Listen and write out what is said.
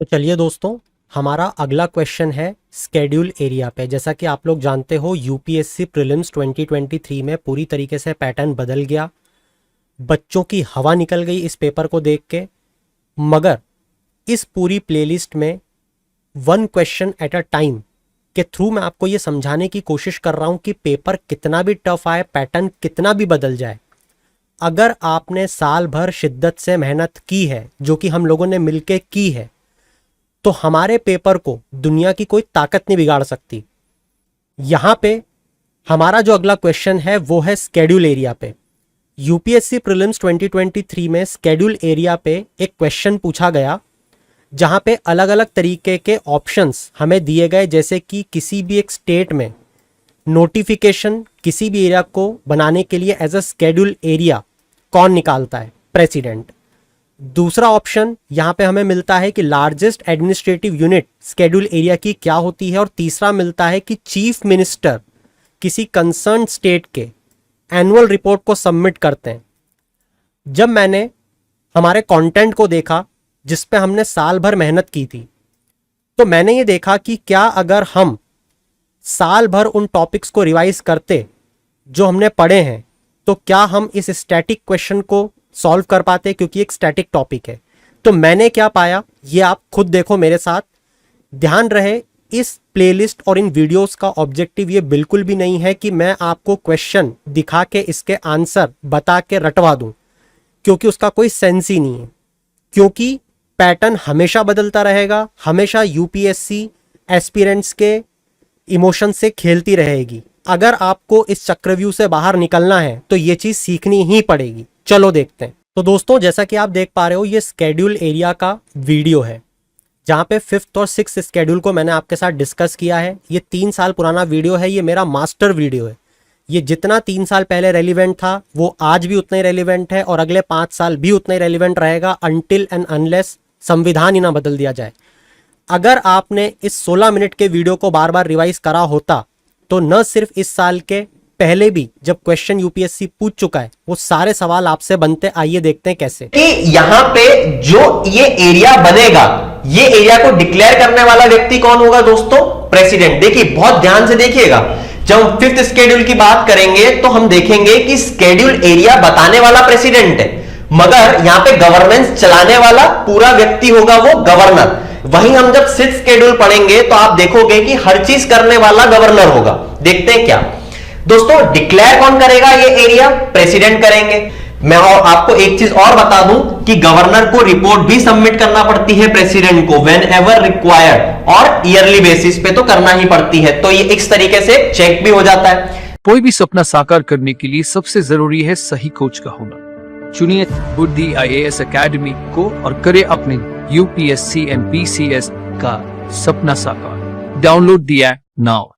तो चलिए दोस्तों, हमारा अगला क्वेश्चन है स्केड्यूल एरिया पे। जैसा कि आप लोग जानते हो, यूपीएससी प्रीलिम्स 2023 में पूरी तरीके से पैटर्न बदल गया। बच्चों की हवा निकल गई इस पेपर को देख के। मगर इस पूरी प्लेलिस्ट में one question at a time के थ्रू मैं आपको ये समझाने की कोशिश कर रहा हूँ कि पेपर कितना भी टफ आए, पैटर्न कितना भी बदल जाए, अगर आपने साल भर शिद्दत से मेहनत की है, जो कि हम लोगों ने मिलके की है, तो हमारे पेपर को दुनिया की कोई ताकत नहीं बिगाड़ सकती। यहां पे हमारा जो अगला क्वेश्चन है वो है स्केड्यूल एरिया पे। यूपीएससी प्रीलिम्स 2023 में स्केड्यूल एरिया पे एक क्वेश्चन पूछा गया, जहां पे अलग अलग तरीके के ऑप्शंस हमें दिए गए, जैसे कि किसी भी एक स्टेट में नोटिफिकेशन किसी भी एरिया को बनाने के लिए एज अ स्केड्यूल एरिया कौन निकालता है? प्रेसिडेंट। दूसरा ऑप्शन यहाँ पे हमें मिलता है कि largest administrative unit schedule area की क्या होती है, और तीसरा मिलता है कि चीफ मिनिस्टर किसी कंसर्न स्टेट के एनुअल रिपोर्ट को सबमिट करते हैं। जब मैंने हमारे कंटेंट को देखा जिस पे हमने साल भर मेहनत की थी, तो मैंने ये देखा कि क्या अगर हम साल भर उन टॉपिक्स को रिवाइज करते जो हमने पढ़े हैं, तो क्या हम इस स्टैटिक क्वेश्चन को सॉल्व कर पाते, क्योंकि एक स्टैटिक टॉपिक है। तो मैंने क्या पाया ये आप खुद देखो मेरे साथ। ध्यान रहे, इस प्लेलिस्ट और इन वीडियोस का ऑब्जेक्टिव ये बिल्कुल भी नहीं है कि मैं आपको क्वेश्चन दिखा के इसके आंसर बता के रटवा दूं, क्योंकि उसका कोई सेंस ही नहीं है। क्योंकि पैटर्न हमेशा बदलता रहेगा, हमेशा यूपीएससी एस्पिरेंट्स के इमोशन से खेलती रहेगी। अगर आपको इस चक्रव्यूह से बाहर निकलना है तो ये चीज सीखनी ही पड़ेगी। चलो देखते हैं। तो दोस्तों, जैसा कि आप देख पा रहे हो, ये स्केड्यूल एरिया का वीडियो है, जहां पे 5th और 6th स्केड्यूल को मैंने आपके साथ डिस्कस किया है। ये 3 साल पुराना वीडियो है, ये मेरा मास्टर वीडियो है। ये जितना 3 साल पहले रेलिवेंट था वो आज भी उतना ही रेलिवेंट है, और अगले 5 साल भी उतना ही रेलिवेंट रहेगा, अनटिल एंड अनलेस संविधान ही ना बदल दिया जाए। अगर आपने इस 16 मिनट के वीडियो को बार बार रिवाइज करा होता, तो न सिर्फ इस साल के पहले भी जब क्वेश्चन यूपीएससी पूछ चुका है, वो सारे सवाल आपसे बनते। आइए देखते हैं कैसे। कि यहां पे जो ये एरिया बनेगा, ये एरिया को डिक्लेयर करने वाला व्यक्ति कौन होगा दोस्तों? प्रेसिडेंट। देखिए, बहुत ध्यान से देखिएगा, जब हम 5th स्केड्यूल की बात करेंगे तो हम देखेंगे कि स्केड्यूल एरिया बताने वाला प्रेसिडेंट है, मगर यहां पे गवर्नेंस चलाने वाला पूरा व्यक्ति होगा वो गवर्नर। वहीं हम जब 6th स्केड्यूल पढ़ेंगे तो आप देखोगे कि हर चीज करने वाला गवर्नर होगा। देखते हैं क्या दोस्तों, डिक्लेयर कौन करेगा ये एरिया? प्रेसिडेंट करेंगे। मैं और आपको एक चीज और बता दूं कि गवर्नर को रिपोर्ट भी सबमिट करना पड़ती है प्रेसिडेंट को, व्हेन एवर रिक्वायर्ड, और ईयरली बेसिस पे तो करना ही पड़ती है। तो ये इस तरीके से चेक भी हो जाता है। कोई भी सपना साकार करने के लिए सबसे जरूरी है सही कोच का होना। चुनिए बुद्धि IAS एकेडमी को और करे अपने यूपीएससी एंड PCS का सपना साकार। Download the app now.